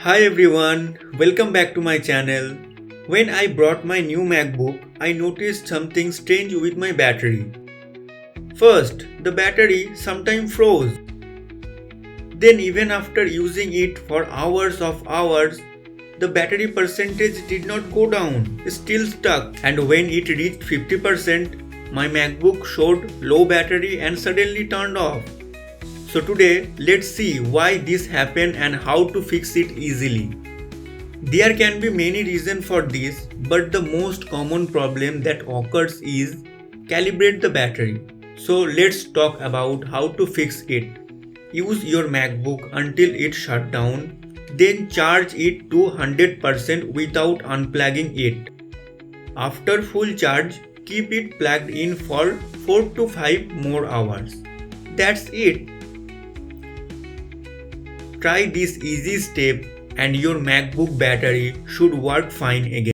Hi everyone, welcome back to my channel. When I brought my new MacBook, I noticed something strange with my battery. First, the battery sometimes froze. Then even after using it for hours, the battery percentage did not go down, still stuck, and when it reached 50%, my MacBook showed low battery and suddenly turned off. So today, let's see why this happened and how to fix it easily. There can be many reasons for this, but the most common problem that occurs is calibrate the battery. So let's talk about how to fix it. Use your MacBook until it shuts down, then charge it to 100% without unplugging it. After full charge, keep it plugged in for 4 to 5 more hours. That's it. Try this easy step and your MacBook battery should work fine again.